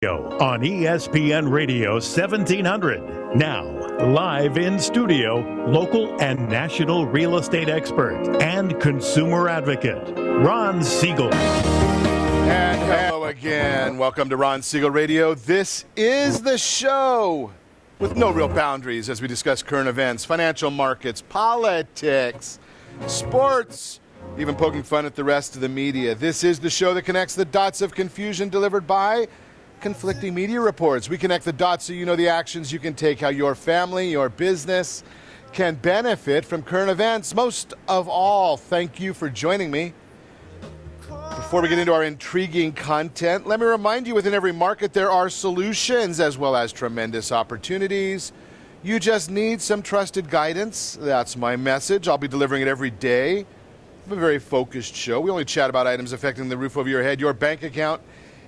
On ESPN Radio 1700. Now, live in studio, local and national real estate expert and consumer advocate, Ron Siegel. And hello again. Welcome to Ron Siegel Radio. This is the show with no real boundaries as we discuss current events, financial markets, politics, sports, even poking fun at the rest of the media. This is the show that connects the dots of confusion delivered by conflicting media reports. We connect the dots so you know the actions you can take, how your family, your business can benefit from current events. Most of all, thank you for joining me. Before we get into our intriguing content, let me remind you, within every market there are solutions as well as tremendous opportunities. You just need some trusted guidance. That's my message. I'll be delivering it every day. It's a very focused show. We only chat about items affecting the roof over your head, your bank account,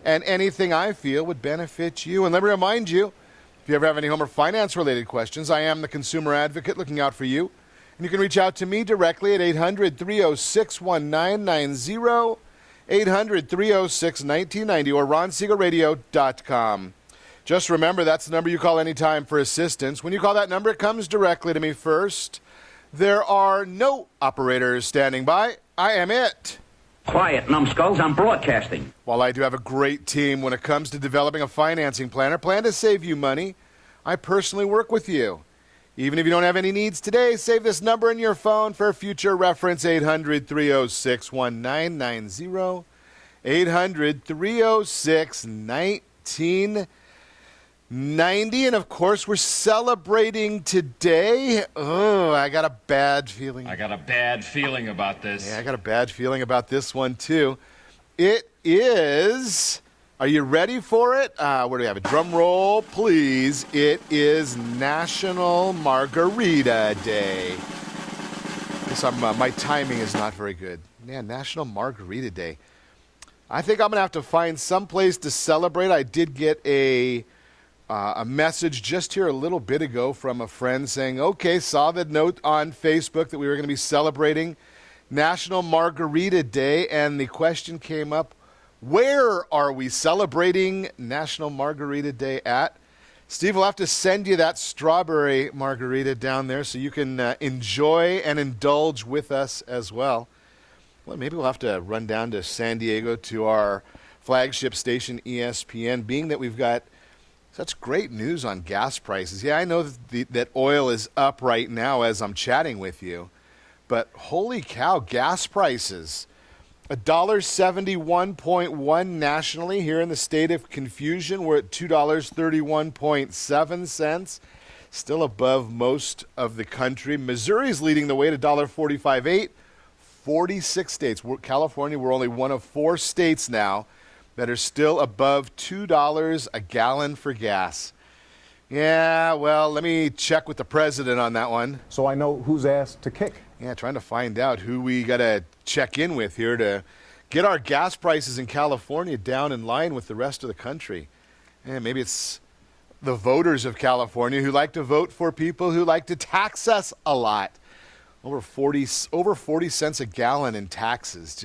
and anything I feel would benefit you. And let me remind you, if you ever have any home or finance-related questions, I am the consumer advocate looking out for you. And you can reach out to me directly at 800-306-1990, 800-306-1990, or ronsiegelradio.com. Just remember, that's the number you call anytime for assistance. When you call that number, it comes directly to me first. There are no operators standing by. I am it. Quiet, numbskulls, I'm broadcasting. While I do have a great team when it comes to developing a financing plan or plan to save you money, I personally work with you. Even if you don't have any needs today, save this number in your phone for future reference, 800-306-1990, 800-306-1990. And of course, we're celebrating today. Oh, I got a bad feeling. I got a bad feeling about this. Yeah, I got a bad feeling about this one, too. It is, are you ready for it? Where do we have a drum roll, please? It is National Margarita Day. Guess my timing is not very good. Yeah, National Margarita Day. I think I'm going to have to find some place to celebrate. I did get a message just here a little bit ago from a friend saying, okay, saw the note on Facebook that we were going to be celebrating National Margarita Day, and the question came up, where are we celebrating National Margarita Day at? Steve will have to send you that strawberry margarita down there so you can enjoy and indulge with us as well. Well, maybe we'll have to run down to San Diego to our flagship station, ESPN, being that we've got such great news on gas prices. Yeah, I know that oil is up right now as I'm chatting with you, but holy cow, gas prices. $1.71.1 nationally. Here in the state of confusion, we're at $2.31.7, still above most of the country. Missouri's leading the way to $1.45.8. 46 states. California, we're only one of 4 states now that are still above $2 a gallon for gas. Yeah, well, let me check with the president on that one. So I know who's asked to kick. Yeah, trying to find out who we got to check in with here to get our gas prices in California down in line with the rest of the country. And maybe it's the voters of California who like to vote for people who like to tax us a lot. Over 40 cents a gallon in taxes.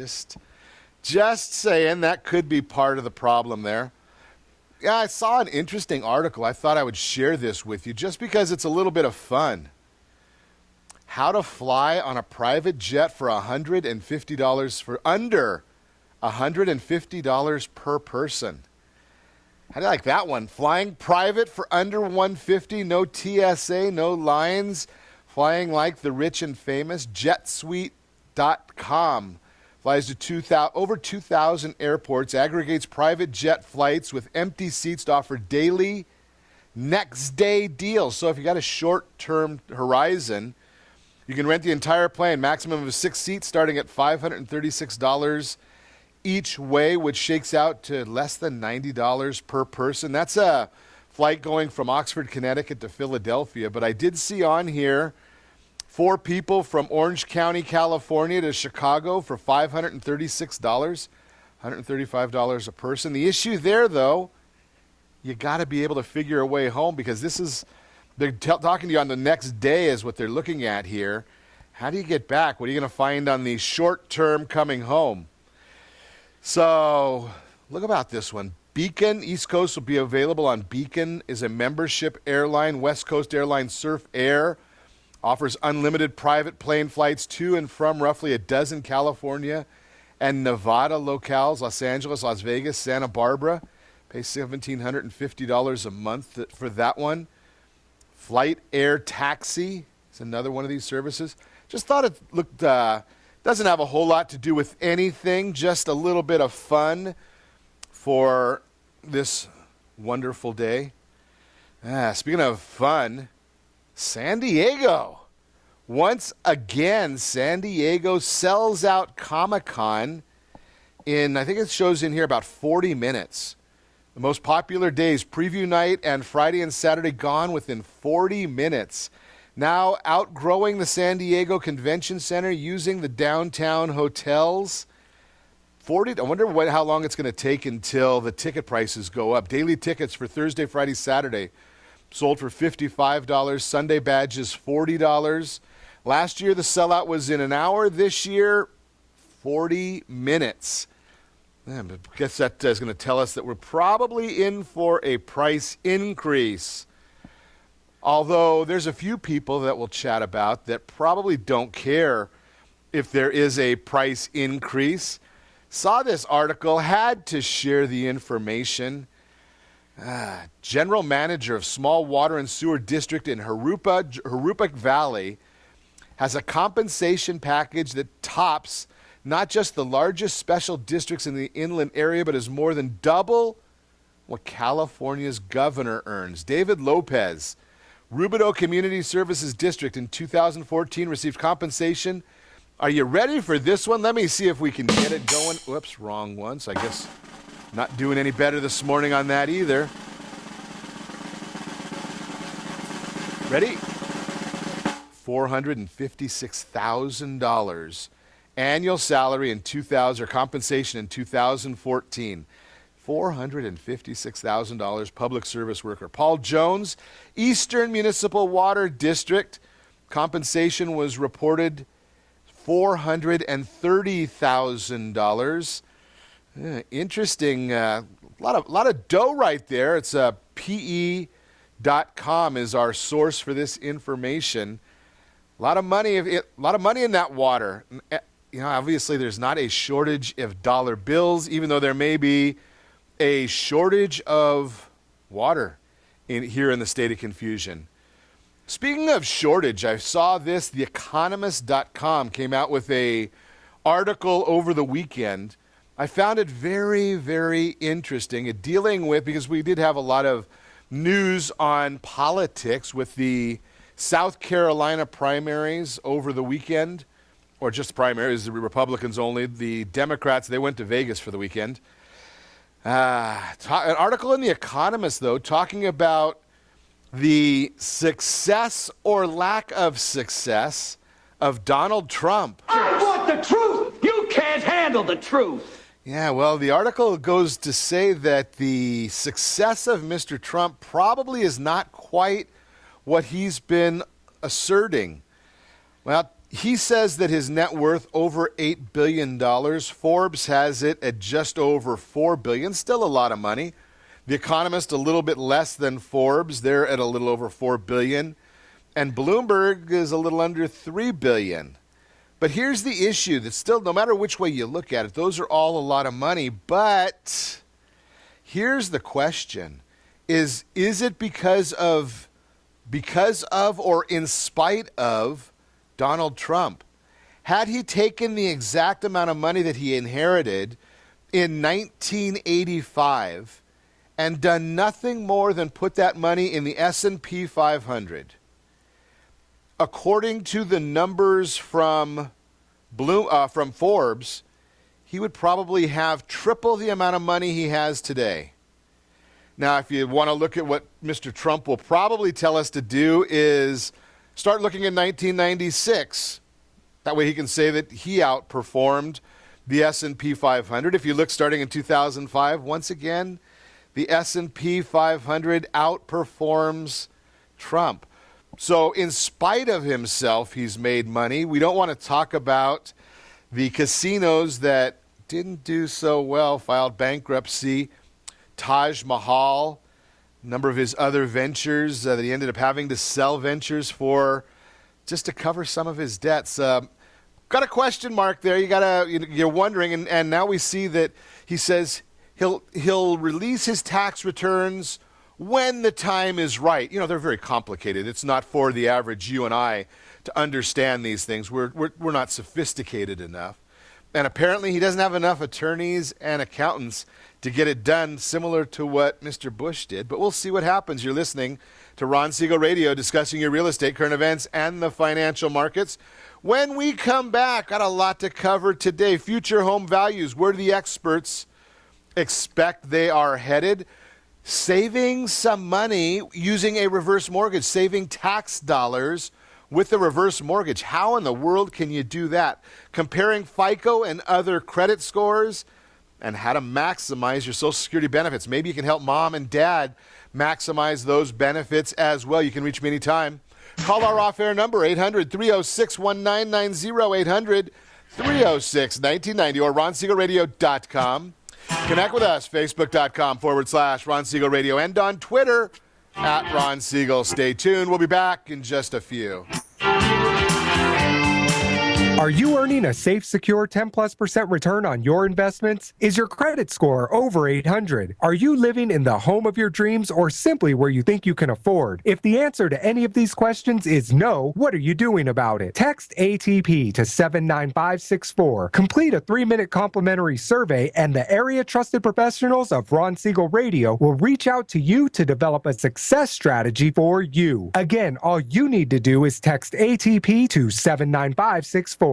Just saying, that could be part of the problem there. Yeah, I saw an interesting article. I thought I would share this with you just because it's a little bit of fun. How to fly on a private jet for $150 for under $150 per person. How do you like that one? Flying private for under $150, no TSA, no lines, flying like the rich and famous. JetSuite.com. Flies to over 2,000 airports, aggregates private jet flights with empty seats to offer daily next-day deals. So if you got a short-term horizon, you can rent the entire plane, maximum of 6 seats, starting at $536 each way, which shakes out to less than $90 per person. That's a flight going from Oxford, Connecticut to Philadelphia. But I did see on here 4 people from Orange County, California to Chicago for $536, $135 a person. The issue there, though, you got to be able to figure a way home because they're talking to you on the next day is what they're looking at here. How do you get back? What are you going to find on the short term coming home? So look about this one. Beacon, East Coast will be available on Beacon, is a membership airline. West Coast Airlines Surf Air offers unlimited private plane flights to and from roughly a dozen California and Nevada locales, Los Angeles, Las Vegas, Santa Barbara. Pay $1,750 a month for that one. Flight Air Taxi is another one of these services. Just thought it looked, doesn't have a whole lot to do with anything, just a little bit of fun for this wonderful day. Speaking of fun, San Diego. Once again, San Diego sells out Comic-Con in, I think it shows in here, about 40 minutes. The most popular days, preview night and Friday and Saturday, gone within 40 minutes. Now outgrowing the San Diego Convention Center, using the downtown hotels. I wonder how long it's going to take until the ticket prices go up. Daily tickets for Thursday, Friday, Saturday sold for $55. Sunday badges, $40. Last year, the sellout was in an hour. This year, 40 minutes. I guess that is going to tell us that we're probably in for a price increase. Although there's a few people that we'll chat about that probably don't care if there is a price increase. Saw this article, had to share the information. General manager of small water and sewer district in Harupa Valley has a compensation package that tops not just the largest special districts in the inland area, but is more than double what California's governor earns. David Lopez, Rubidoux Community Services District in 2014 received compensation. Are you ready for this one? Let me see if we can get it going. Whoops, wrong one. So I guess not doing any better this morning on that either. Ready? $456,000 annual salary in 2000 or compensation in 2014. $456,000 public service worker. Paul Jones, Eastern Municipal Water District, compensation was reported $430,000. Interesting. A lot of dough right there. It's PE.com is our source for this information. A lot of money in that water. You know, obviously there's not a shortage of dollar bills, even though there may be a shortage of water here in the state of confusion. Speaking of shortage, I saw this. TheEconomist.com came out with a article over the weekend. I found it very, very interesting. Dealing with, because we did have a lot of news on politics with the South Carolina primaries over the weekend, or just primaries, the Republicans only. The Democrats, they went to Vegas for the weekend. An article in The Economist, though, talking about the success or lack of success of Donald Trump. I want the truth! You can't handle the truth! Yeah, well, the article goes to say that the success of Mr. Trump probably is not quite what he's been asserting. Well, he says that his net worth over $8 billion. Forbes has it at just over $4 billion. Still a lot of money. The Economist a little bit less than Forbes. They're at a little over $4 billion. And Bloomberg is a little under $3 billion. But here's the issue that still, no matter which way you look at it, those are all a lot of money. But here's the question. Is it because of or in spite of Donald Trump? Had he taken the exact amount of money that he inherited in 1985 and done nothing more than put that money in the S&P 500, according to the numbers from Forbes, he would probably have triple the amount of money he has today. Now, if you want to look at what Mr. Trump will probably tell us to do is start looking at 1996. That way he can say that he outperformed the S&P 500. If you look starting in 2005, once again, the S&P 500 outperforms Trump. So in spite of himself, he's made money. We don't want to talk about the casinos that didn't do so well, filed bankruptcy. Taj Mahal, a number of his other ventures that he ended up having to sell ventures for just to cover some of his debts. Got a question mark there. You're wondering, and now we see that he says he'll release his tax returns when the time is right. They're very complicated. It's not for the average you and I to understand these things. We're not sophisticated enough. And apparently he doesn't have enough attorneys and accountants to get it done, similar to what Mr. Bush did. But we'll see what happens. You're listening to Ron Siegel Radio, discussing your real estate, current events, and the financial markets. When we come back, got a lot to cover today. Future home values, where do the experts expect they are headed? Saving some money using a reverse mortgage, saving tax dollars with a reverse mortgage. How in the world can you do that? Comparing FICO and other credit scores, and how to maximize your Social Security benefits. Maybe you can help mom and dad maximize those benefits as well. You can reach me anytime. Call our off-air number, 800-306-1990, 800-306-1990, or ronsiegelradio.com. Connect with us, facebook.com/Ron Siegel Radio, and on Twitter @Ron Siegel. Stay tuned. We'll be back in just a few. Are you earning a safe, secure 10+% return on your investments? Is your credit score over 800? Are you living in the home of your dreams or simply where you think you can afford? If the answer to any of these questions is no, what are you doing about it? Text ATP to 79564. Complete a 3-minute complimentary survey, and the area trusted professionals of Ron Siegel Radio will reach out to you to develop a success strategy for you. Again, all you need to do is text ATP to 79564.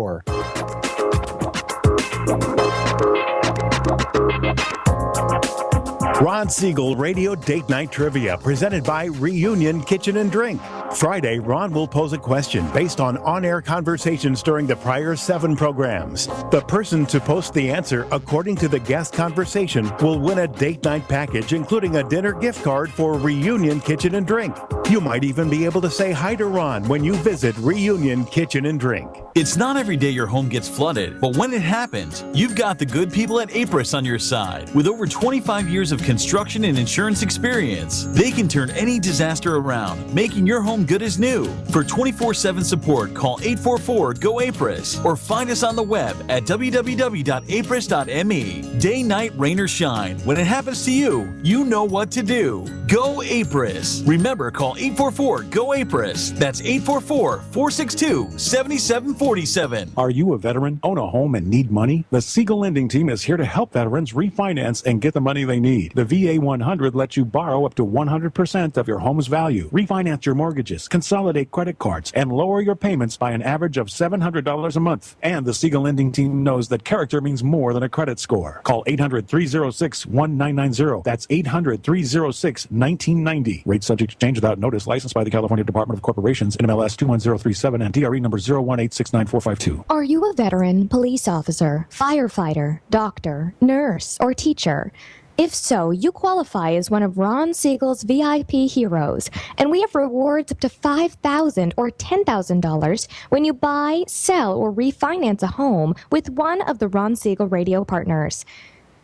Ron Siegel Radio Date Night Trivia, presented by Reunion Kitchen and Drink. Friday, Ron will pose a question based on-air conversations during the prior 7 programs. The person to post the answer according to the guest conversation will win a date night package, including a dinner gift card for Reunion Kitchen and Drink. You might even be able to say hi to Ron when you visit Reunion Kitchen and Drink. It's not every day your home gets flooded, but when it happens, you've got the good people at Apris on your side. With over 25 years of construction and insurance experience, they can turn any disaster around, making your home good as new. For 24/7 support, call 844-GO-APRIS or find us on the web at www.apris.me. Day, night, rain, or shine, when it happens to you, you know what to do. Go Apris. Remember, call 844-GO-APRIS. That's 844-462-7747. Are you a veteran, own a home, and need money? The Siegel Lending Team is here to help veterans refinance and get the money they need. The VA 100 lets you borrow up to 100% of your home's value, refinance your mortgages, consolidate credit cards, and lower your payments by an average of $700 a month. And the Siegel Lending Team knows that character means more than a credit score. Call 800-306-1990. That's 800-306-1990. Rate subject to change without notice. Licensed by the California Department of Corporations, NMLS 21037, and DRE number 018694552. Are you a veteran, police officer, firefighter, doctor, nurse, or teacher? If so, you qualify as one of Ron Siegel's VIP heroes, and we have rewards up to $5,000 or $10,000 when you buy, sell, or refinance a home with one of the Ron Siegel Radio partners.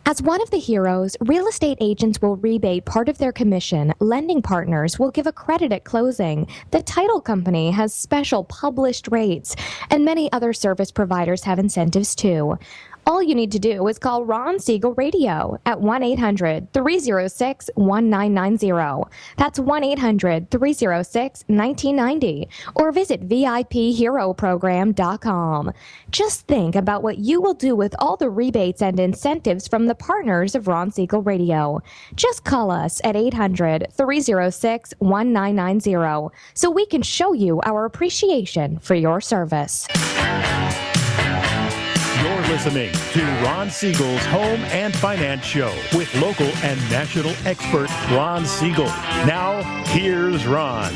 As one of the heroes, real estate agents will rebate part of their commission, lending partners will give a credit at closing, the title company has special published rates, and many other service providers have incentives too. All you need to do is call Ron Siegel Radio at 1-800-306-1990. That's 1-800-306-1990. Or visit VIPHeroProgram.com. Just think about what you will do with all the rebates and incentives from the partners of Ron Siegel Radio. Just call us at 800-306-1990 so we can show you our appreciation for your service. You're listening to Ron Siegel's Home and Finance Show with local and national expert Ron Siegel. Now, here's Ron.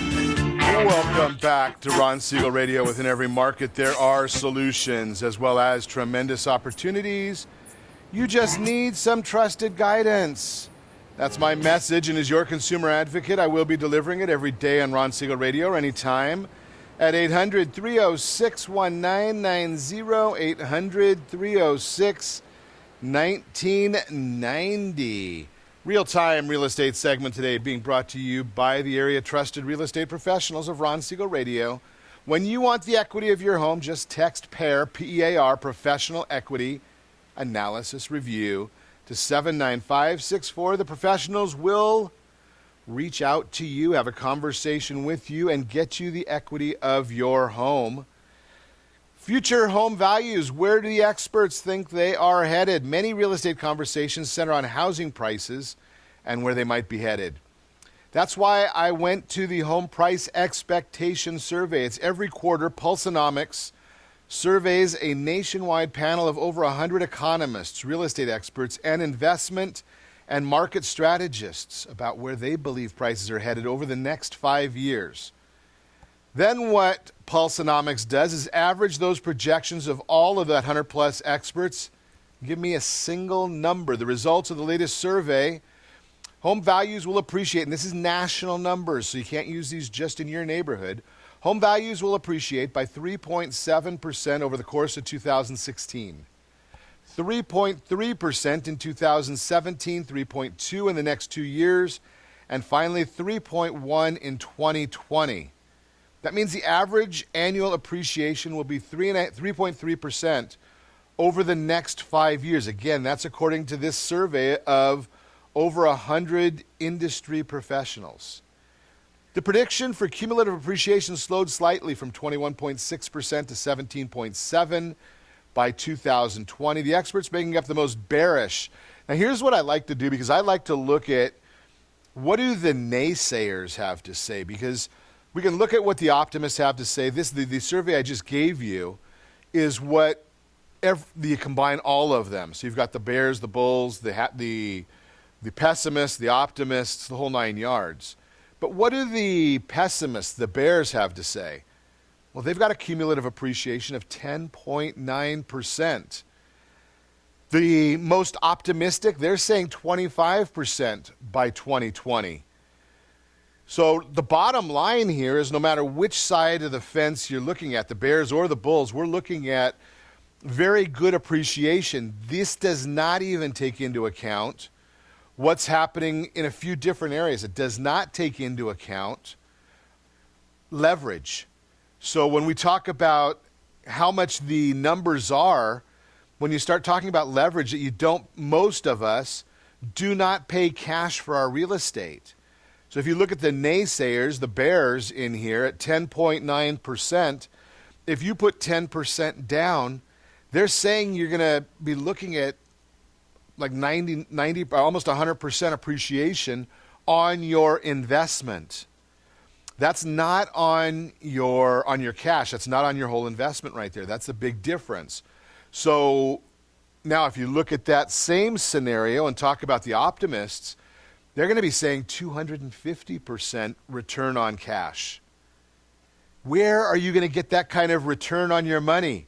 Welcome back to Ron Siegel Radio. Within every market, there are solutions as well as tremendous opportunities. You just need some trusted guidance. That's my message, and as your consumer advocate, I will be delivering it every day on Ron Siegel Radio or anytime at 800-306-1990, 800-306-1990. Real-time real estate segment today being brought to you by the area trusted real estate professionals of Ron Siegel Radio. When you want the equity of your home, just text PAIR, P-E-A-R, Professional Equity Analysis Review to 79564. The professionals will reach out to you, have a conversation with you, and get you the equity of your home. Future home values, where do the experts think they are headed? Many real estate conversations center on housing prices and where they might be headed. That's why I went to the Home Price Expectation Survey. It's every quarter. Pulsenomics surveys a nationwide panel of over 100 economists, real estate experts, and investment and market strategists about where they believe prices are headed over the next 5 years. Then what Pulsenomics does is average those projections of all of that 100-plus experts. Give me a single number. The results of the latest survey, home values will appreciate, and this is national numbers, so you can't use these just in your neighborhood. Home values will appreciate by 3.7% over the course of 2016. 3.3% in 2017, 3.2% in the next 2 years, and finally 3.1% in 2020. That means the average annual appreciation will be 3.3% over the next 5 years. Again, that's according to this survey of over 100 industry professionals. The prediction for cumulative appreciation slowed slightly from 21.6% to 17.7% by 2020. The experts making up the most bearish. Now, here's what I like to do, because I like to look at what do the naysayers have to say, because we can look at what the optimists have to say. The survey I just gave you is what you combine all of them. So you've got the bears, the bulls, the pessimists, the optimists, the whole 9 yards. But what do the pessimists, the bears, have to say? Well, they've got a cumulative appreciation of 10.9%. The most optimistic, they're saying 25% by 2020. So the bottom line here is no matter which side of the fence you're looking at, the bears or the bulls, we're looking at very good appreciation. This does not even take into account what's happening in a few different areas. It does not take into account leverage. So when we talk about how much the numbers are, when you start talking about leverage, that you don't, most of us do not pay cash for our real estate. So if you look at the naysayers, the bears in here at 10.9%, if you put 10% down, they're saying you're going to be looking at like 90, almost 100% appreciation on your investment. That's not on your cash. That's not on your whole investment right there. That's a big difference. So now if you look at that same scenario and talk about the optimists, they're going to be saying 250% return on cash. Where are you going to get that kind of return on your money?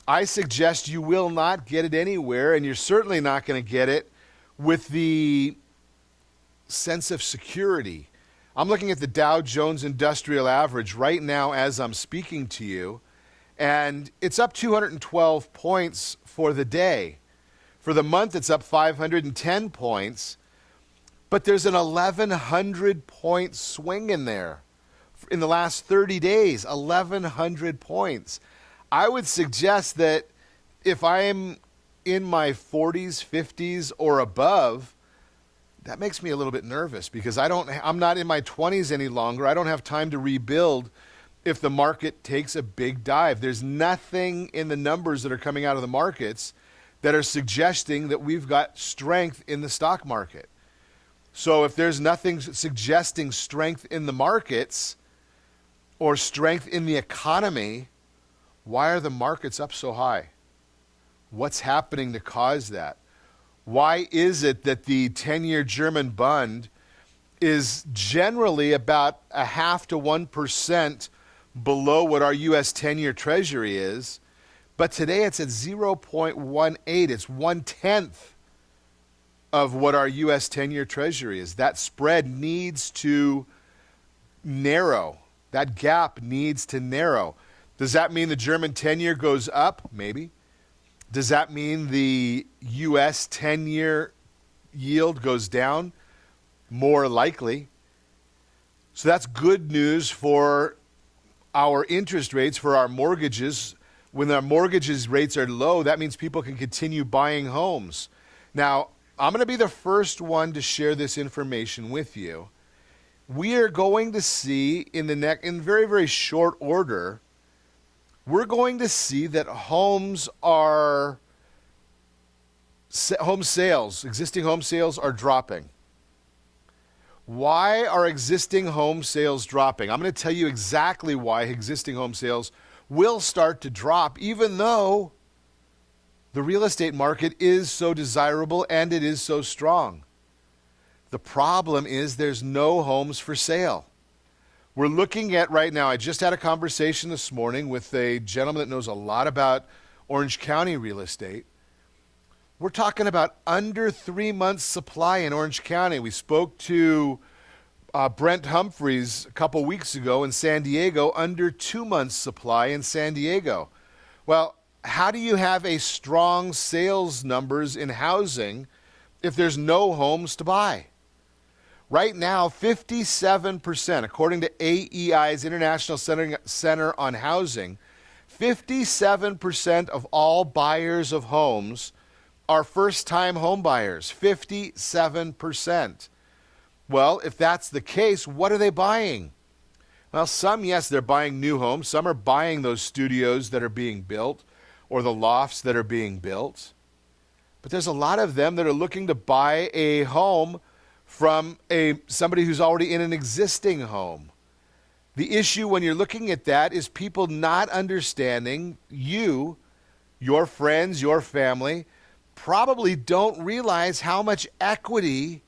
I suggest you will not get it anywhere, and you're certainly not going to get it with the sense of security. I'm looking at the Dow Jones Industrial Average right now as I'm speaking to you, and it's up 212 points for the day. For the month, it's up 510 points. But there's an 1,100-point swing in there in the last 30 days, 1,100 points. I would suggest that if I'm in my 40s, 50s, or above, that makes me a little bit nervous because I'm not in my 20s any longer. I don't have time to rebuild if the market takes a big dive. There's nothing in the numbers that are coming out of the markets that are suggesting that we've got strength in the stock market. So if there's nothing suggesting strength in the markets or strength in the economy, why are the markets up so high? What's happening to cause that? Why is it that the 10-year German Bund is generally about 0.5 to 1% below what our U.S. 10-year Treasury is, but today it's at 0.18. It's 1/10 of what our U.S. 10-year Treasury is. That spread needs to narrow. That gap needs to narrow. Does that mean the German 10-year goes up? Maybe. Does that mean the U.S. 10-year yield goes down, more likely. So that's good news for our interest rates, for our mortgages. When our mortgages rates are low, that means people can continue buying homes. Now, I'm going to be the first one to share this information with you. We are going to see in very, very short order, we're going to see that home sales, existing home sales are dropping. Why are existing home sales dropping? I'm going to tell you exactly why existing home sales will start to drop, even though the real estate market is so desirable and it is so strong. The problem is there's no homes for sale. We're looking at right now, I just had a conversation this morning with a gentleman that knows a lot about Orange County real estate. We're talking about under 3 months supply in Orange County. We spoke to Brent Humphreys a couple weeks ago in San Diego, under 2 months supply in San Diego. Well, how do you have a strong sales numbers in housing if there's no homes to buy? Right now, 57%, according to AEI's International Center on Housing, 57% of all buyers of homes are first-time home buyers, 57%. Well, if that's the case, what are they buying? Well, some, yes, they're buying new homes. Some are buying those studios that are being built or the lofts that are being built. But there's a lot of them that are looking to buy a home from somebody who's already in an existing home. The issue when you're looking at that is people not understanding you, your friends, your family, probably don't realize how much equity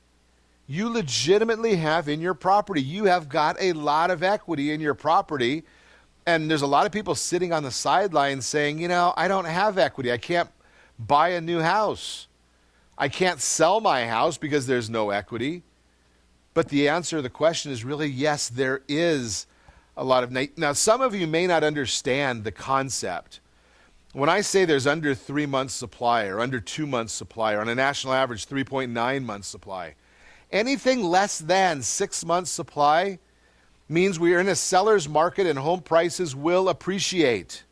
you legitimately have in your property. You have got a lot of equity in your property, and there's a lot of people sitting on the sidelines saying, you know, I don't have equity. I can't buy a new house. I can't sell my house because there's no equity. But the answer to the question is really yes, there is a lot of... Now, some of you may not understand the concept. When I say there's under 3 months supply or under 2 months supply or on a national average 3.9 months supply, anything less than 6 months supply means we are in a seller's market and home prices will appreciate.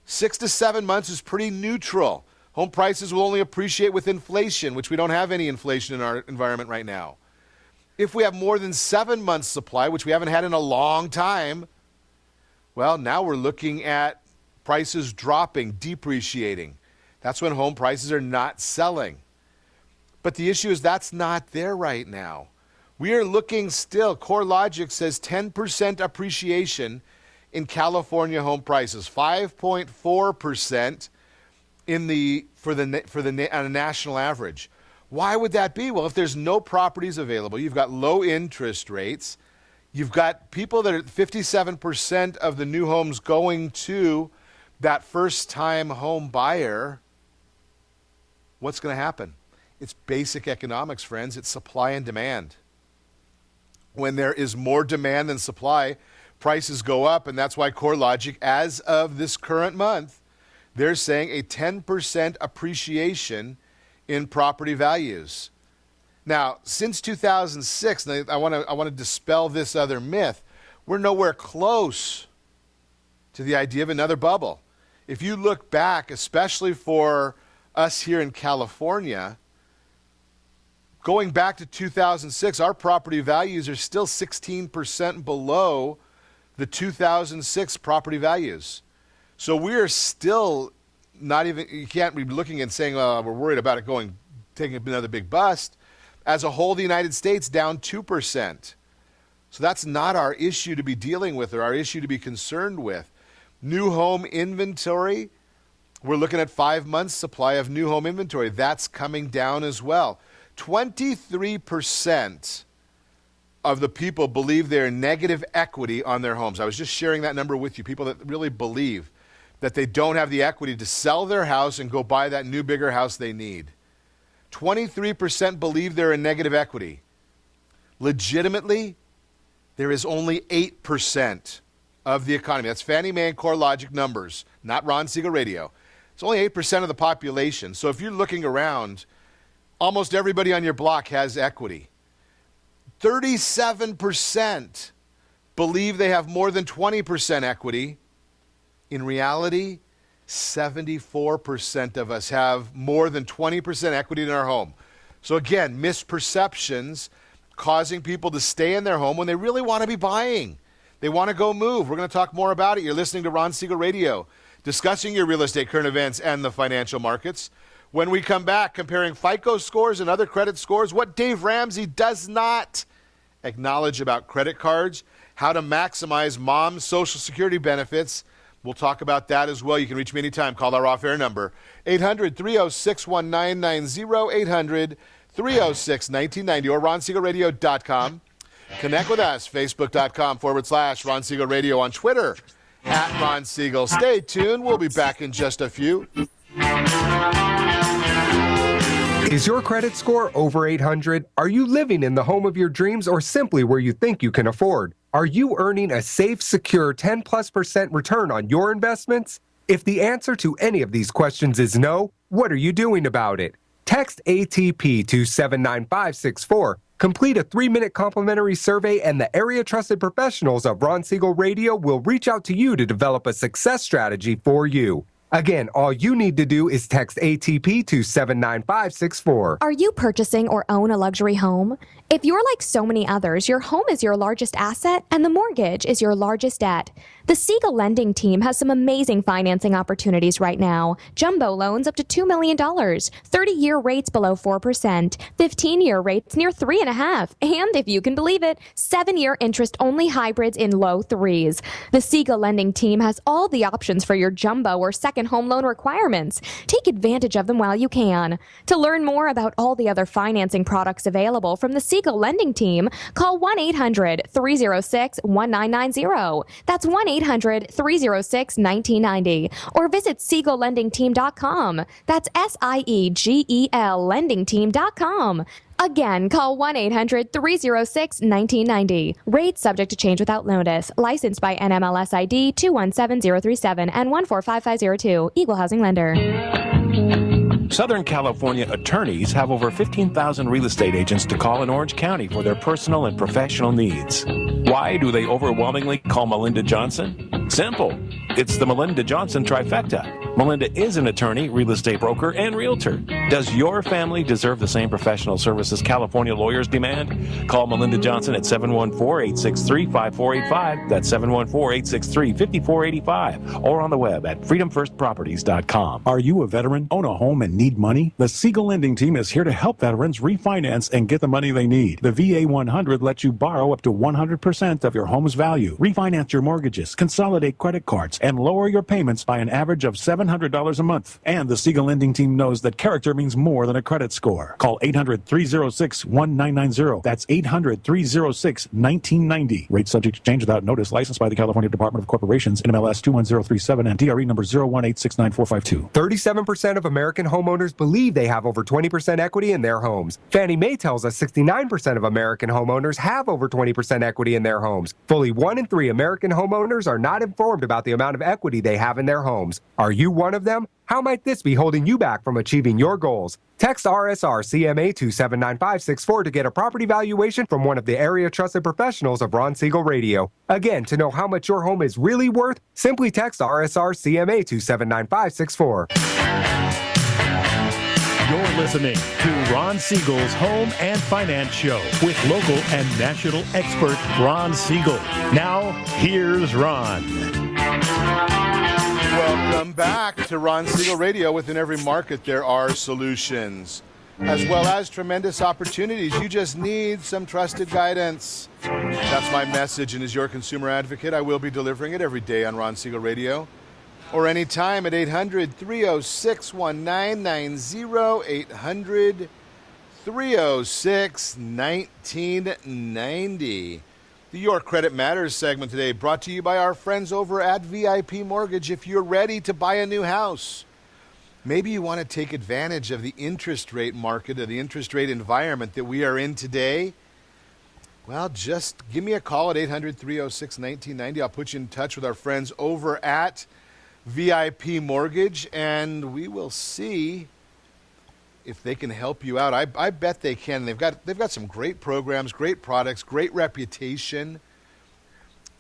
6 to 7 months is pretty neutral. Home prices will only appreciate with inflation, which we don't have any inflation in our environment right now. If we have more than 7 months supply, which we haven't had in a long time, well, now we're looking at prices dropping, depreciating. That's when home prices are not selling. But the issue is that's not there right now. We are looking still, Core says 10% appreciation in California home prices, 5.4% on a national average. Why would that be? Well, if there's no properties available, you've got low interest rates, you've got people that are 57% of the new homes going to that first-time home buyer, what's going to happen? It's basic economics, friends. It's supply and demand. When there is more demand than supply, prices go up, and that's why CoreLogic, as of this current month, they're saying a 10% appreciation in property values. Now, since 2006, and I want to dispel this other myth, we're nowhere close to the idea of another bubble. If you look back, especially for us here in California, going back to 2006, our property values are still 16% below the 2006 property values. So we're still not even, you can't be looking and saying, we're worried about it taking another big bust. As a whole, the United States down 2%. So that's not our issue to be dealing with or our issue to be concerned with. New home inventory, we're looking at 5 months supply of new home inventory. That's coming down as well. 23% of the people believe they're negative equity on their homes. I was just sharing that number with you, people that really believe that they don't have the equity to sell their house and go buy that new, bigger house they need. 23% believe they're in negative equity. Legitimately, there is only 8% of the economy. That's Fannie Mae and CoreLogic numbers, not Ron Siegel Radio. It's only 8% of the population. So if you're looking around, almost everybody on your block has equity. 37% believe they have more than 20% equity. In reality, 74% of us have more than 20% equity in our home. So again, misperceptions causing people to stay in their home when they really want to be buying. They want to go move. We're going to talk more about it. You're listening to Ron Siegel Radio, discussing your real estate current events and the financial markets. When we come back, comparing FICO scores and other credit scores, what Dave Ramsey does not acknowledge about credit cards, how to maximize mom's Social Security benefits. We'll talk about that as well. You can reach me anytime. Call our off-air number, 800-306-1990, 800-306-1990, or ronsiegelradio.com. Connect with us, facebook.com/Ron Siegel Radio, on Twitter, @Ron Siegel. Stay tuned. We'll be back in just a few. Is your credit score over 800? Are you living in the home of your dreams or simply where you think you can afford? Are you earning a safe, secure 10+% return on your investments? If the answer to any of these questions is no, what are you doing about it? Text ATP to 79564. Complete a 3-minute complimentary survey, and the area trusted professionals of Ron Siegel Radio will reach out to you to develop a success strategy for you. Again, all you need to do is text ATP to 79564. Are you purchasing or own a luxury home? If you're like so many others, your home is your largest asset and the mortgage is your largest debt. The Siegel lending team has some amazing financing opportunities right now. Jumbo loans up to $2 million, 30-year rates below 4%, 15-year rates near 3.5%, and if you can believe it, 7-year interest-only hybrids in low 3s. The Siegel lending team has all the options for your jumbo or second home loan requirements. Take advantage of them while you can. To learn more about all the other financing products available from the Siegel lending team, call 1-800-306-1990. That's 1-800-306-1990. Or visit SiegelLendingTeam.com. That's SIEGEL LendingTeam.com. Again, call 1-800-306-1990. Rates subject to change without notice. Licensed by NMLS ID 217037 and 145502. Equal housing lender. Southern California attorneys have over 15,000 real estate agents to call in Orange County for their personal and professional needs. Why do they overwhelmingly call Melinda Johnson? Simple. It's the Melinda Johnson trifecta. Melinda is an attorney, real estate broker, and realtor. Does your family deserve the same professional services California lawyers demand? Call Melinda Johnson at 714-863-5485. That's 714-863-5485. Or on the web at freedomfirstproperties.com. Are you a veteran, own a home, and need money? The Siegel lending team is here to help veterans refinance and get the money they need. The VA 100 lets you borrow up to 100% of your home's value, refinance your mortgages, consolidate credit cards, and lower your payments by an average of $700 a month. And the Siegel lending team knows that character means more than a credit score. Call 800-306-1990. That's 800-306-1990. Rate subject to change without notice. Licensed by the California Department of Corporations, NMLS 21037, and DRE number 018694452. 37% of American homeowners believe they have over 20% equity in their homes. Fannie Mae tells us 69% of American homeowners have over 20% equity in their homes. Fully 1 in 3 American homeowners are not informed about the amount of equity they have in their homes. Are you one of them? How might this be holding you back from achieving your goals? Text RSR CMA to 79564 to get a property valuation from one of the area trusted professionals of Ron Siegel Radio. Again, to know how much your home is really worth, simply text RSR CMA to 79564. You're listening to Ron Siegel's Home and Finance Show with local and national expert Ron Siegel. Now, here's Ron. Welcome back to Ron Siegel Radio. Within every market, there are solutions, as well as tremendous opportunities. You just need some trusted guidance. That's my message, and as your consumer advocate, I will be delivering it every day on Ron Siegel Radio, or anytime at 800-306-1990, 800-306-1990. The Your Credit Matters segment today brought to you by our friends over at VIP Mortgage. If you're ready to buy a new house, maybe you want to take advantage of the interest rate market or the interest rate environment that we are in today, well, just give me a call at 800-306-1990. I'll put you in touch with our friends over at VIP Mortgage, and we will see if they can help you out. I bet they can. They've got some great programs, great products, great reputation.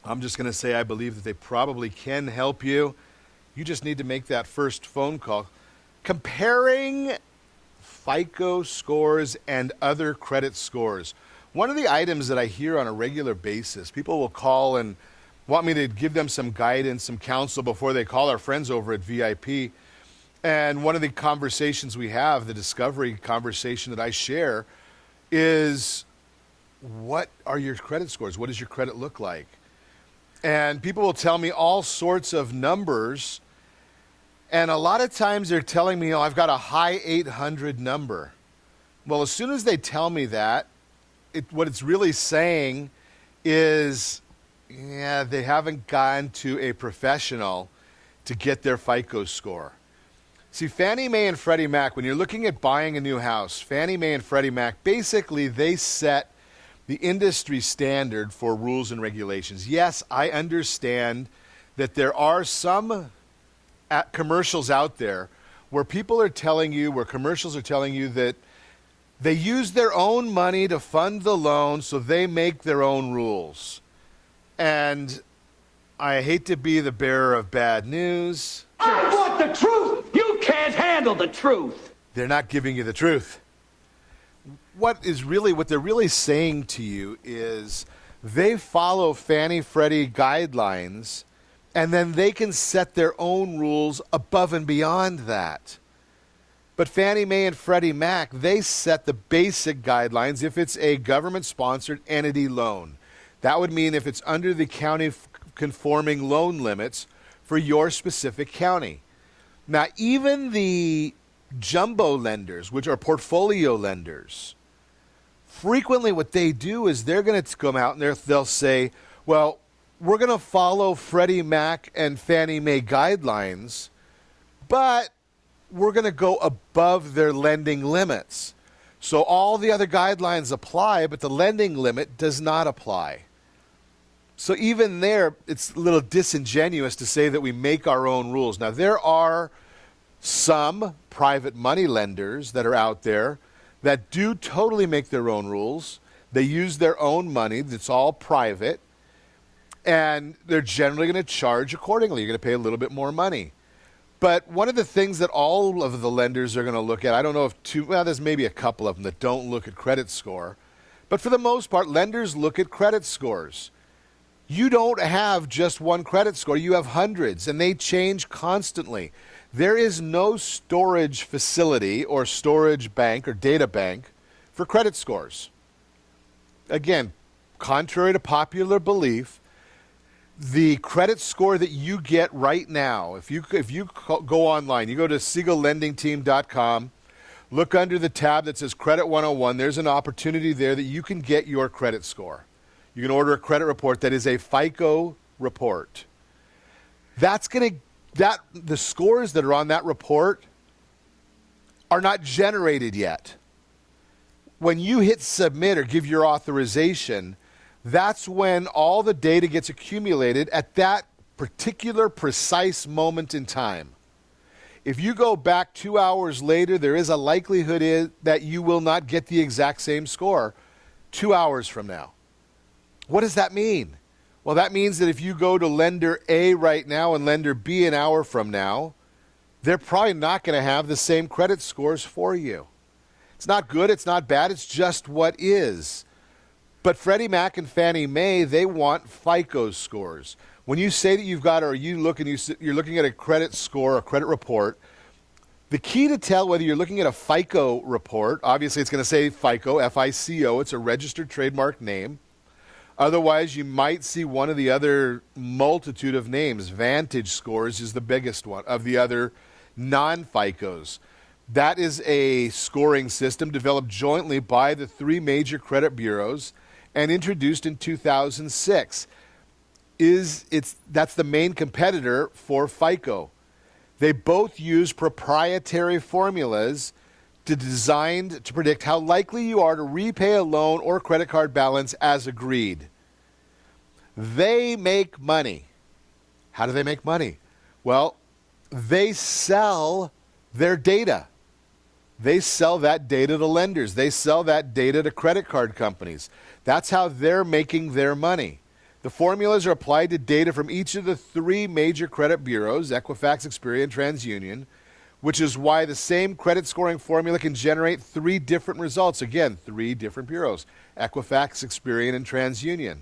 I'm just going to say I believe that they probably can help you. You just need to make that first phone call. Comparing FICO scores and other credit scores. One of the items that I hear on a regular basis, people will call and want me to give them some guidance, some counsel before they call our friends over at VIP. And one of the conversations we have, the discovery conversation that I share, is what are your credit scores? What does your credit look like? And people will tell me all sorts of numbers. And a lot of times they're telling me, oh, I've got a high 800 number. Well, as soon as they tell me that, what it's really saying is, yeah, they haven't gone to a professional to get their FICO score. See, Fannie Mae and Freddie Mac, when you're looking at buying a new house, Fannie Mae and Freddie Mac, basically they set the industry standard for rules and regulations. Yes, I understand that there are some commercials out there where commercials are telling you that they use their own money to fund the loan, so they make their own rules. And I hate to be the bearer of bad news. I want the truth! You can't handle the truth! They're not giving you the truth. What they're really saying to you is they follow Fannie Freddie guidelines, and then they can set their own rules above and beyond that. But Fannie Mae and Freddie Mac, they set the basic guidelines if it's a government-sponsored entity loan. That would mean if it's under the county conforming loan limits for your specific county. Now, even the jumbo lenders, which are portfolio lenders, frequently what they do is they're going to come out and they'll say, well, we're going to follow Freddie Mac and Fannie Mae guidelines, but we're going to go above their lending limits. So all the other guidelines apply, but the lending limit does not apply. So even there, it's a little disingenuous to say that we make our own rules. Now, there are some private money lenders that are out there that do totally make their own rules. They use their own money. It's all private. And they're generally going to charge accordingly. You're going to pay a little bit more money. But one of the things that all of the lenders are going to look at, I don't know if there's maybe a couple of them that don't look at credit score. But for the most part, lenders look at credit scores. You don't have just one credit score. You have hundreds, and they change constantly. There is no storage facility or storage bank or data bank for credit scores. Again, contrary to popular belief, the credit score that you get right now, if you go online, you go to SiegelLendingTeam.com, look under the tab that says Credit 101, there's an opportunity there that you can get your credit score. You can order a credit report that is a FICO report. The scores that are on that report are not generated yet. When you hit submit or give your authorization, that's when all the data gets accumulated at that particular precise moment in time. If you go back 2 hours later, there is a likelihood that you will not get the exact same score 2 hours from now. What does that mean? Well, that means that if you go to lender A right now and lender B an hour from now, they're probably not going to have the same credit scores for you. It's not good, it's not bad, it's just what is. But Freddie Mac and Fannie Mae, they want FICO scores. When you say that you've got, or you're looking at a credit score, a credit report, the key to tell whether you're looking at a FICO report, obviously it's going to say FICO, F-I-C-O, it's a registered trademark name. Otherwise, you might see one of the other multitude of names. Vantage Scores is the biggest one of the other non-FICOs. That is a scoring system developed jointly by the three major credit bureaus and introduced in 2006. That's the main competitor for FICO. They both use proprietary formulas designed to predict how likely you are to repay a loan or credit card balance as agreed. They make money. How do they make money? Well, they sell their data. They sell that data to lenders. They sell that data to credit card companies. That's how they're making their money. The formulas are applied to data from each of the three major credit bureaus, Equifax, Experian, TransUnion, which is why the same credit scoring formula can generate three different results. Again, three different bureaus, Equifax, Experian, and TransUnion.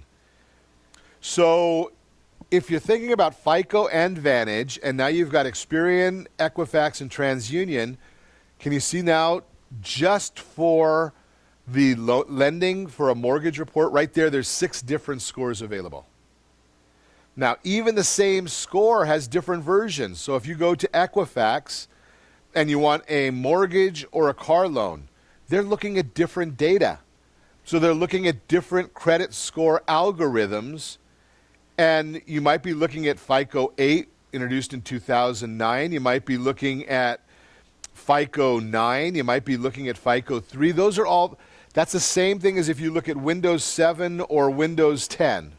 So if you're thinking about FICO and Vantage, and now you've got Experian, Equifax, and TransUnion, can you see now just for the lending for a mortgage report right there's 6 different scores available. Now, even the same score has different versions. So if you go to Equifax and you want a mortgage or a car loan, they're looking at different data. So they're looking at different credit score algorithms, and you might be looking at FICO 8, introduced in 2009. You might be looking at FICO 9. You might be looking at FICO 3. Those are all, that's the same thing as if you look at Windows 7 or Windows 10.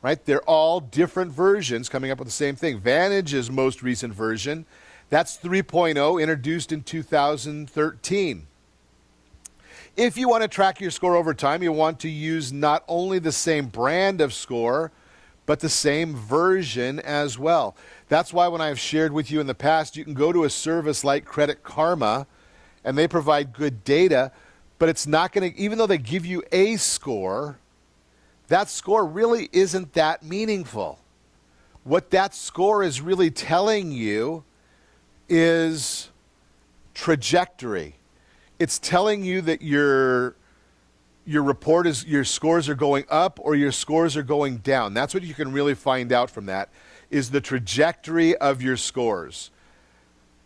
Right? They're all different versions coming up with the same thing. Vantage's most recent version, that's 3.0, introduced in 2013. If you want to track your score over time, you want to use not only the same brand of score, but the same version as well. That's why when I've shared with you in the past, you can go to a service like Credit Karma, and they provide good data, but it's not going to, even though they give you a score, that score really isn't that meaningful. What that score is really telling you is trajectory. It's telling you that your report is, your scores are going up or your scores are going down. That's what you can really find out from that, is the trajectory of your scores.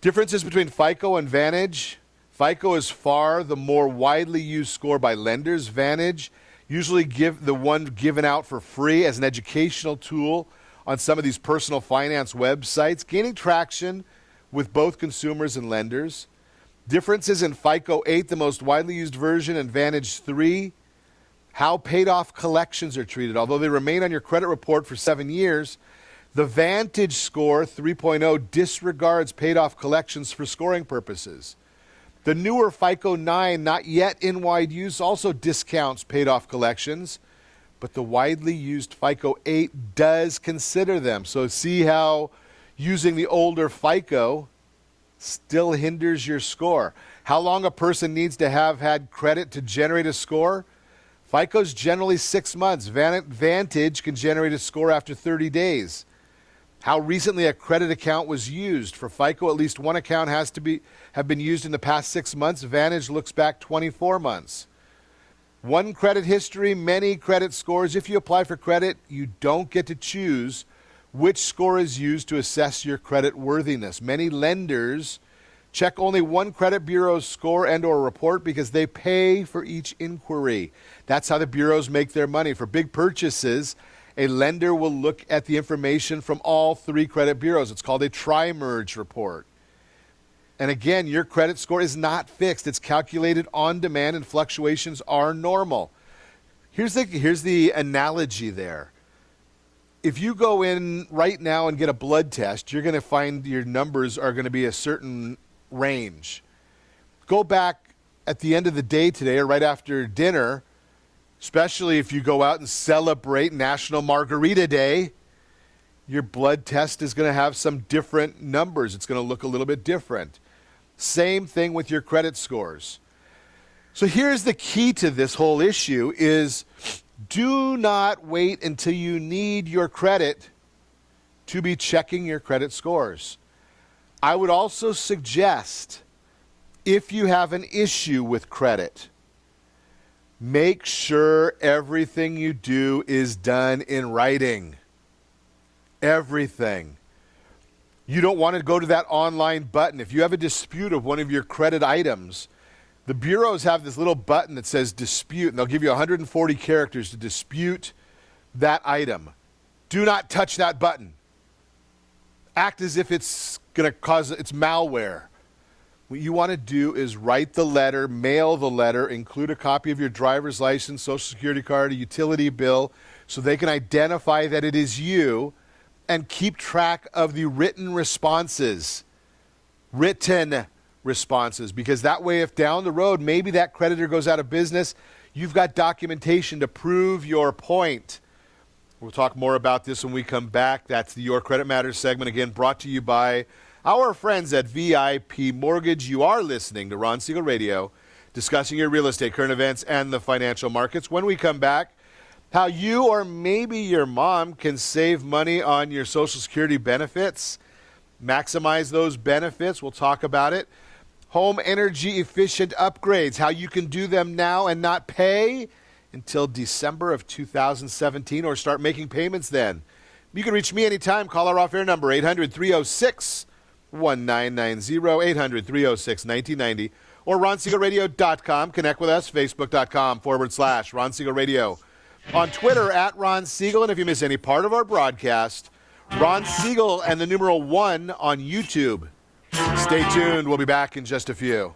Differences between FICO and Vantage. FICO is far the more widely used score by lenders. Vantage usually give the one given out for free as an educational tool on some of these personal finance websites, gaining traction with both consumers and lenders. Differences in FICO 8, the most widely used version, and Vantage 3, how paid-off collections are treated. Although they remain on your credit report for 7 years, the Vantage score 3.0 disregards paid-off collections for scoring purposes. The newer FICO 9, not yet in wide use, also discounts paid-off collections, but the widely used FICO 8 does consider them. So see how using the older FICO still hinders your score. How long a person needs to have had credit to generate a score? FICO's generally 6 months. Vantage can generate a score after 30 days. How recently a credit account was used. For FICO, at least one account has to have been used in the past 6 months. Vantage looks back 24 months. One credit history, many credit scores. If you apply for credit, you don't get to choose which score is used to assess your credit worthiness. Many lenders check only one credit bureau's score and or report because they pay for each inquiry. That's how the bureaus make their money. For big purchases, a lender will look at the information from all 3 credit bureaus. It's called a tri-merge report. And again, your credit score is not fixed. It's calculated on demand, and fluctuations are normal. Here's the analogy there. If you go in right now and get a blood test, you're going to find your numbers are going to be a certain range. Go back at the end of the day today or right after dinner, especially if you go out and celebrate National Margarita Day, your blood test is going to have some different numbers. It's going to look a little bit different. Same thing with your credit scores. So here's the key to this whole issue is do not wait until you need your credit to be checking your credit scores. I would also suggest, if you have an issue with credit, make sure everything you do is done in writing. Everything. You don't want to go to that online button. If you have a dispute of one of your credit items, the bureaus have this little button that says dispute, and they'll give you 140 characters to dispute that item. Do not touch that button. Act as if it's going to cause, it's malware. What you want to do is write the letter, mail the letter, include a copy of your driver's license, social security card, a utility bill, so they can identify that it is you, and keep track of the written responses. Written responses, because that way, if down the road maybe that creditor goes out of business, you've got documentation to prove your point. We'll talk more about this when we come back. That's the Your Credit Matters segment, again, brought to you by our friends at VIP Mortgage. You are listening to Ron Siegel Radio, discussing your real estate, current events, and the financial markets. When we come back, how you or maybe your mom can save money on your Social Security benefits, maximize those benefits. We'll talk about it. Home energy efficient upgrades, how you can do them now and not pay until December of 2017, or start making payments then. You can reach me anytime. Call our off-air number, 800-306-1990, 800-306-1990, or RonSiegelRadio.com. Connect with us, Facebook.com/Ron Siegel Radio. On Twitter, at Ron Siegel. And if you miss any part of our broadcast, Ron Siegel and the numeral 1 on YouTube. Stay tuned. We'll be back in just a few.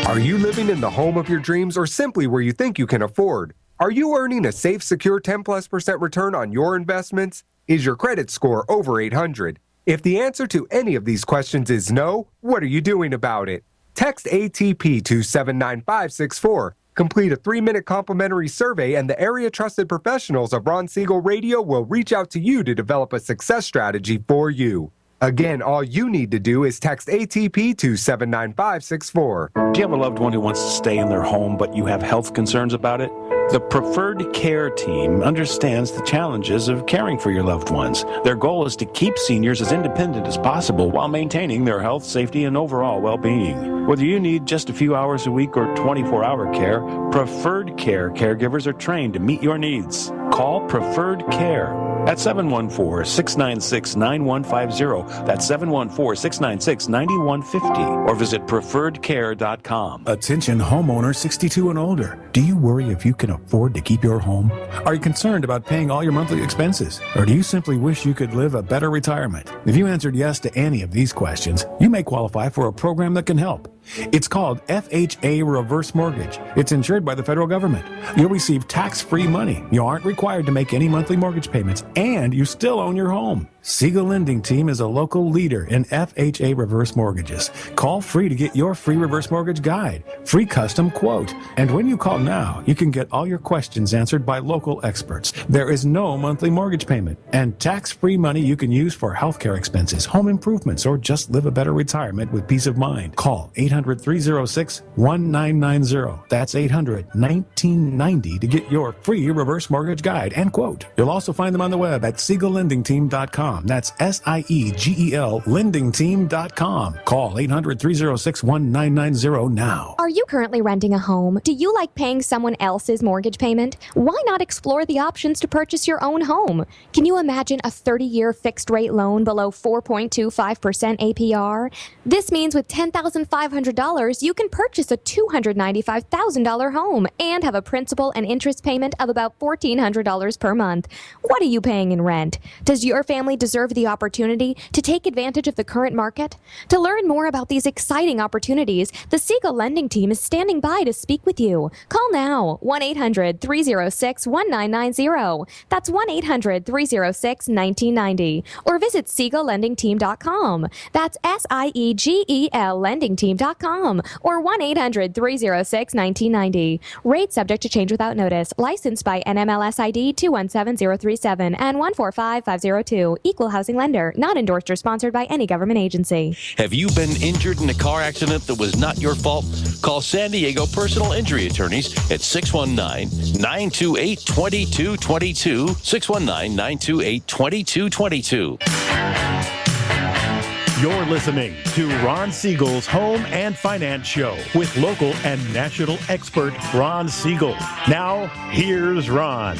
Are you living in the home of your dreams or simply where you think you can afford? Are you earning a safe, secure 10+% return on your investments? Is your credit score over 800? If the answer to any of these questions is no, what are you doing about it? Text ATP to 79564. Complete a 3-minute complimentary survey, and the area trusted professionals of Ron Siegel Radio will reach out to you to develop a success strategy for you. Again, all you need to do is text ATP to 79564. Do you have a loved one who wants to stay in their home, but you have health concerns about it? The Preferred Care team understands the challenges of caring for your loved ones. Their goal is to keep seniors as independent as possible while maintaining their health, safety, and overall well-being. Whether you need just a few hours a week or 24-hour care, Preferred Care caregivers are trained to meet your needs. Call Preferred Care at 714-696-9150. That's 714-696-9150. Or visit preferredcare.com. Attention homeowners 62 and older. Do you worry if you can afford to keep your home? Are you concerned about paying all your monthly expenses? Or do you simply wish you could live a better retirement? If you answered yes to any of these questions, you may qualify for a program that can help. It's called FHA Reverse Mortgage. It's insured by the federal government. You'll receive tax-free money. You aren't required to make any monthly mortgage payments, and you still own your home. Siegel Lending Team is a local leader in FHA reverse mortgages. Call free to get your free reverse mortgage guide, free custom quote. And when you call now, you can get all your questions answered by local experts. There is no monthly mortgage payment and tax-free money you can use for healthcare expenses, home improvements, or just live a better retirement with peace of mind. Call 800-306-1990. That's 800-1990 to get your free reverse mortgage guide and quote. You'll also find them on the web at SiegelLendingTeam.com. That's SIEGEL lendingteam.com. Call 800-306-1990 now. Are you currently renting a home? Do you like paying someone else's mortgage payment? Why not explore the options to purchase your own home? Can you imagine a 30-year fixed-rate loan below 4.25% APR? This means with $10,500, you can purchase a $295,000 home and have a principal and interest payment of about $1,400 per month. What are you paying in rent? Does your family deserve the opportunity to take advantage of the current market? To learn more about these exciting opportunities, the Siegel Lending Team is standing by to speak with you. Call now, 1-800-306-1990. That's 1-800-306-1990. Or visit SiegelLendingTeam.com. That's SIEGEL LendingTeam.com. Or 1-800-306-1990. Rate subject to change without notice. Licensed by NMLS ID 217037 and 145502. Equal housing lender. Not endorsed or sponsored by any government agency. Have you been injured in a car accident that was not your fault? Call San Diego Personal Injury Attorneys at 619-928-2222. 619-928-2222. You're listening to Ron Siegel's Home and Finance Show with local and national expert Ron Siegel. Now, here's Ron.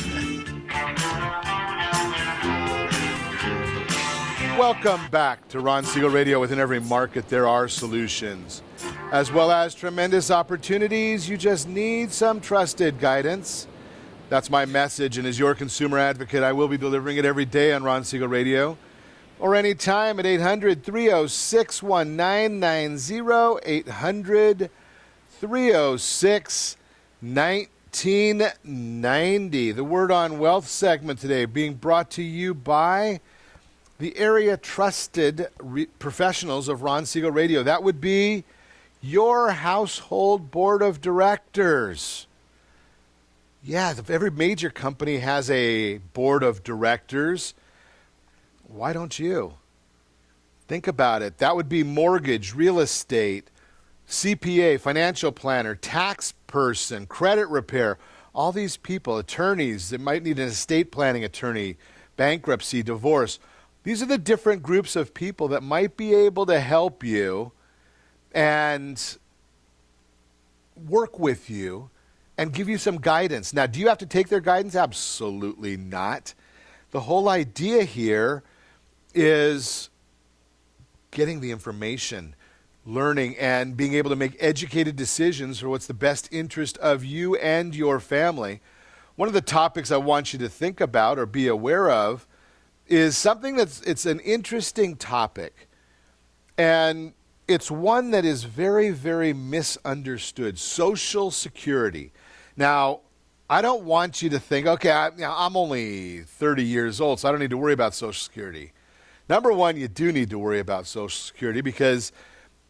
Welcome back to Ron Siegel Radio. Within every market, there are solutions, as well as tremendous opportunities. You just need some trusted guidance. That's my message, and as your consumer advocate, I will be delivering it every day on Ron Siegel Radio, or anytime at 800-306-1990, 800-306-1990. The Word on Wealth segment today being brought to you by the the area trusted professionals of Ron Siegel Radio. That would be your household board of directors. Yeah, every major company has a board of directors. Why don't you? Think about it. That would be mortgage, real estate, CPA, financial planner, tax person, credit repair, all these people, attorneys that might need an estate planning attorney, bankruptcy, divorce. These are the different groups of people that might be able to help you and work with you and give you some guidance. Now, do you have to take their guidance? Absolutely not. The whole idea here is getting the information, learning, and being able to make educated decisions for what's the best interest of you and your family. One of the topics I want you to think about or be aware of is something it's an interesting topic. And it's one that is very, very misunderstood. Social Security. Now, I don't want you to think, okay, I'm only 30 years old, so I don't need to worry about Social Security. Number one, you do need to worry about Social Security because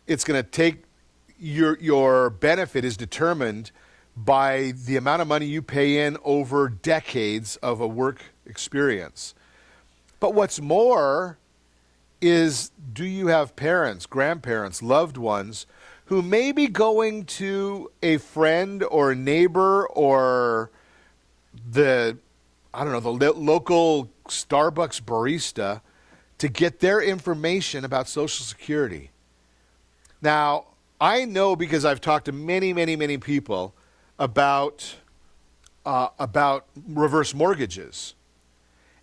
it's going to take your benefit is determined by the amount of money you pay in over decades of a work experience. But what's more is, do you have parents, grandparents, loved ones who may be going to a friend or a neighbor or the local Starbucks barista to get their information about Social Security? Now, I know because I've talked to many, many, many people about reverse mortgages.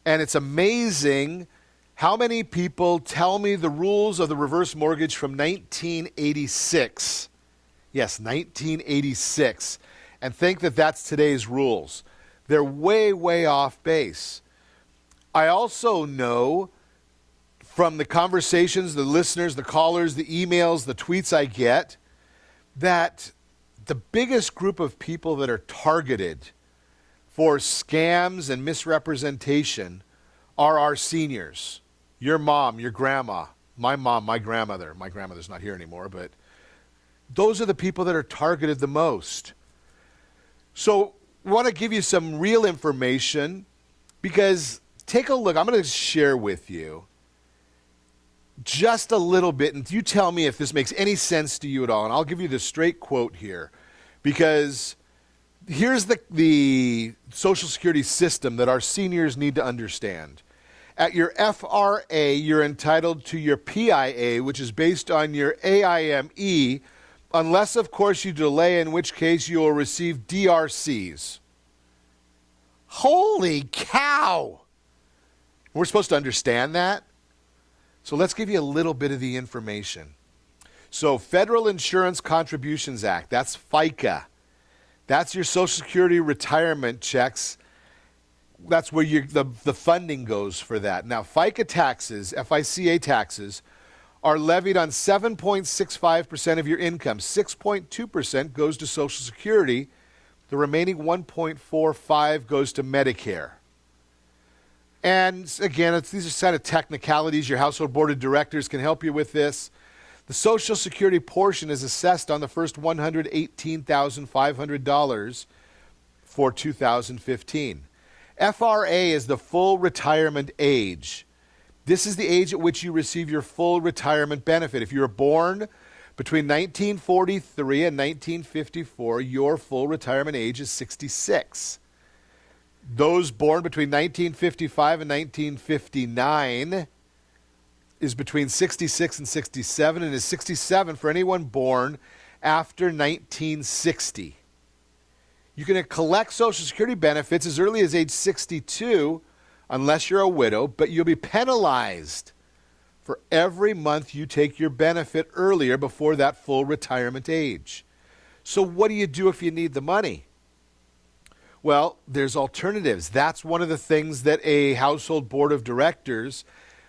And it's amazing how many people tell me the rules of the reverse mortgage from 1986. Yes, 1986. And think that that's today's rules. They're way, way off base. I also know from the conversations, the listeners, the callers, the emails, the tweets I get, that the biggest group of people that are targeted for scams and misrepresentation are our seniors. Your mom, your grandma, my mom, my grandmother. My grandmother's not here anymore, but those are the people that are targeted the most. So I want to give you some real information because take a look. I'm going to share with you just a little bit, and you tell me if this makes any sense to you at all. And I'll give you the straight quote here because here's the Social Security system that our seniors need to understand. At your FRA, you're entitled to your PIA, which is based on your AIME, unless, of course, you delay, in which case you will receive DRCs. Holy cow! We're supposed to understand that? So let's give you a little bit of the information. So Federal Insurance Contributions Act, that's FICA. That's your Social Security retirement checks. That's where the funding goes for that. Now, FICA taxes, FICA taxes, are levied on 7.65% of your income. 6.2% goes to Social Security. The remaining 1.45% goes to Medicare. And again, these are kind of technicalities. Your household board of directors can help you with this. The Social Security portion is assessed on the first $118,500 for 2015. FRA is the full retirement age. This is the age at which you receive your full retirement benefit. If you were born between 1943 and 1954, your full retirement age is 66. Those born between 1955 and 1959 is between 66 and 67, and is 67 for anyone born after 1960. You can collect Social Security benefits as early as age 62, unless you're a widow, but you'll be penalized for every month you take your benefit earlier before that full retirement age. So what do you do if you need the money? Well, there's alternatives. That's one of the things that a household board of directors,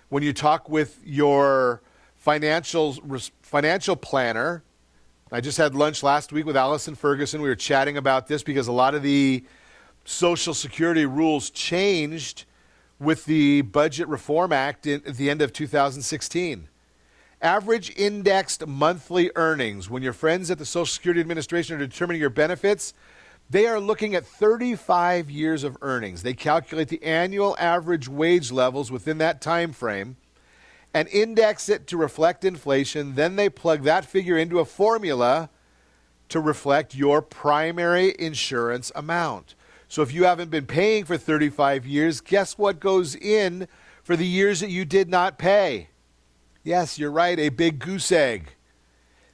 when you talk with your financial planner, I just had lunch last week with Allison Ferguson. We were chatting about this because a lot of the Social Security rules changed with the Budget Reform Act at the end of 2016. Average indexed monthly earnings, when your friends at the Social Security Administration are determining your benefits, they are looking at 35 years of earnings. They calculate the annual average wage levels within that time frame and index it to reflect inflation. Then they plug that figure into a formula to reflect your primary insurance amount. So if you haven't been paying for 35 years, guess what goes in for the years that you did not pay? Yes, you're right, a big goose egg.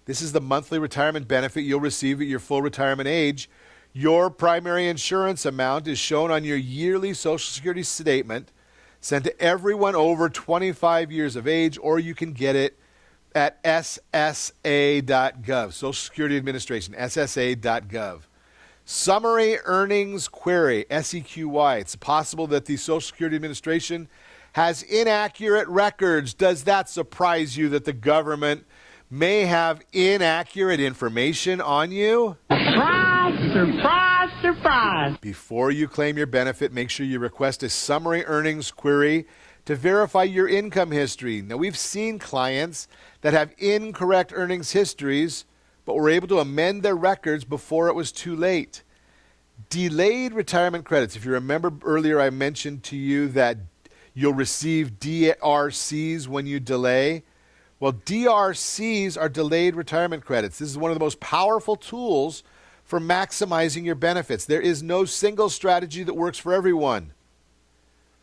This is the monthly retirement benefit you'll receive at your full retirement age. Your primary insurance amount is shown on your yearly Social Security statement, sent to everyone over 25 years of age, or you can get it at ssa.gov, Social Security Administration, ssa.gov. Summary Earnings Query, SEQY. It's possible that the Social Security Administration has inaccurate records. Does that surprise you that the government may have inaccurate information on you? Surprise, surprise, surprise. Before you claim your benefit, make sure you request a summary earnings query to verify your income history. Now, we've seen clients that have incorrect earnings histories, but were able to amend their records before it was too late. Delayed retirement credits. If you remember earlier, I mentioned to you that you'll receive DRCs when you delay. Well, DRCs are delayed retirement credits. This is one of the most powerful tools for maximizing your benefits. There is no single strategy that works for everyone.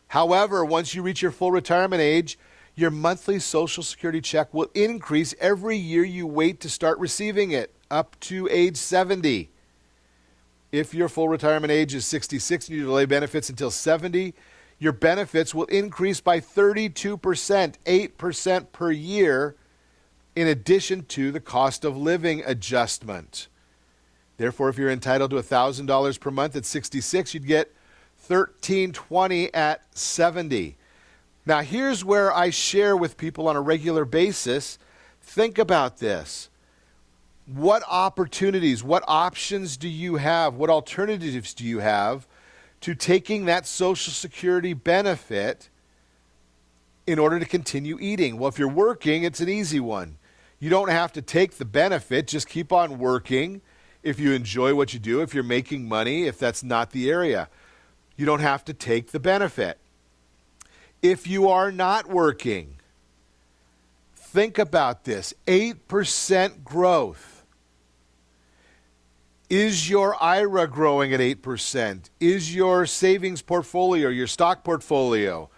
However, once you reach your full retirement age, your monthly Social Security check will increase every year you wait to start receiving it, up to age 70. If your full retirement age is 66 and you delay benefits until 70, your benefits will increase by 32%, 8% per year, in addition to the cost of living adjustment. Therefore, if you're entitled to $1,000 per month at 66, you'd get $1,320 at 70. Now, here's where I share with people on a regular basis. Think about this. What opportunities, what options do you have? What alternatives do you have to taking that Social Security benefit in order to continue eating? Well, if you're working, it's an easy one. You don't have to take the benefit, just keep on working. If you enjoy what you do, if you're making money, if that's not the area, you don't have to take the benefit. If you are not working, think about this, 8% growth. Is your IRA growing at 8%? Is your savings portfolio, your stock portfolio,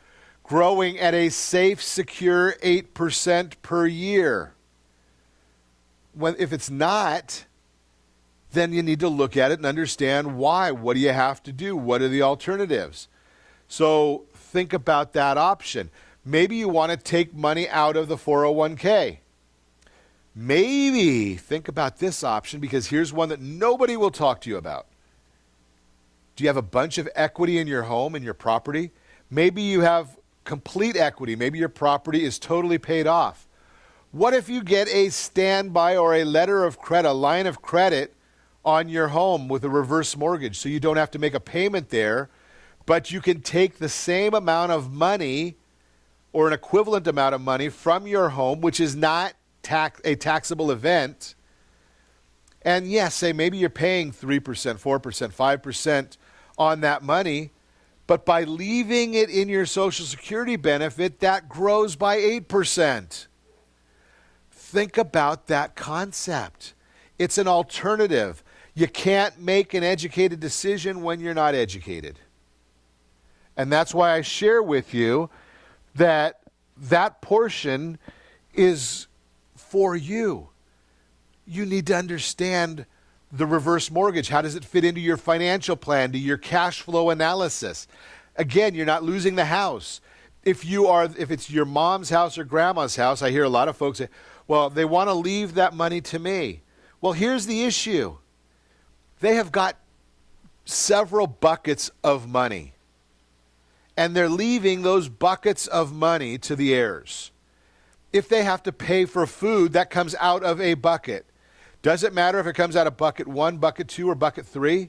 growing at a safe, secure 8% per year? If it's not, then you need to look at it and understand why. What do you have to do? What are the alternatives? So think about that option. Maybe you want to take money out of the 401k. Maybe think about this option, because here's one that nobody will talk to you about. Do you have a bunch of equity in your home, in your property? Maybe you have complete equity. Maybe your property is totally paid off. What if you get a standby or a letter of credit, a line of credit on your home with a reverse mortgage, so you don't have to make a payment there, but you can take the same amount of money or an equivalent amount of money from your home, which is not a taxable event, and yes, say maybe you're paying 3%, 4%, 5% on that money, but by leaving it in your Social Security benefit, that grows by 8%. Think about that concept. It's an alternative. You can't make an educated decision when you're not educated. And that's why I share with you that that portion is for you. You need to understand the reverse mortgage. How does it fit into your financial plan, to your cash flow analysis? Again, you're not losing the house. If it's your mom's house or grandma's house, I hear a lot of folks say, well, they want to leave that money to me. Well, here's the issue. They have got several buckets of money, and they're leaving those buckets of money to the heirs. If they have to pay for food, that comes out of a bucket. Does it matter if it comes out of bucket 1, bucket 2, or bucket 3?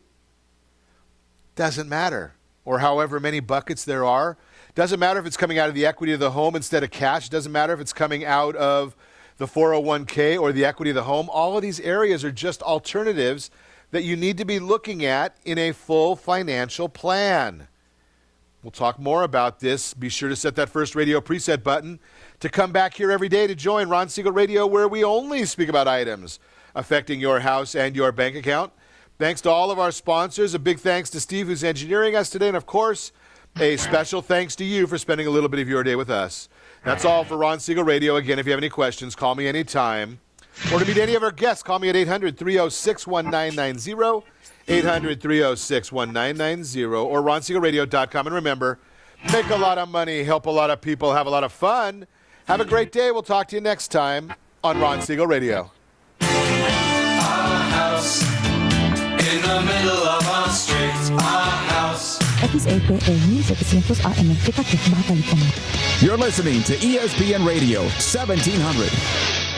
Doesn't matter. Or however many buckets there are. Doesn't matter if it's coming out of the equity of the home instead of cash. Doesn't matter if it's coming out of the 401k or the equity of the home. All of these areas are just alternatives that you need to be looking at in a full financial plan. We'll talk more about this. Be sure to set that first radio preset button to come back here every day to join Ron Siegel Radio, where we only speak about items affecting your house and your bank account. Thanks to all of our sponsors. A big thanks to Steve, who's engineering us today. And, of course, a special thanks to you for spending a little bit of your day with us. That's all for Ron Siegel Radio. Again, if you have any questions, call me anytime. Or to meet any of our guests, call me at 800-306-1990. 800-306-1990 or ronsiegelradio.com. And remember, make a lot of money, help a lot of people, have a lot of fun. Have a great day. We'll talk to you next time on Ron Siegel Radio. Our house in the middle of our street. Our house. XAPA 1700 AM Kita Bata Lipunan. You're listening to ESPN Radio 1700.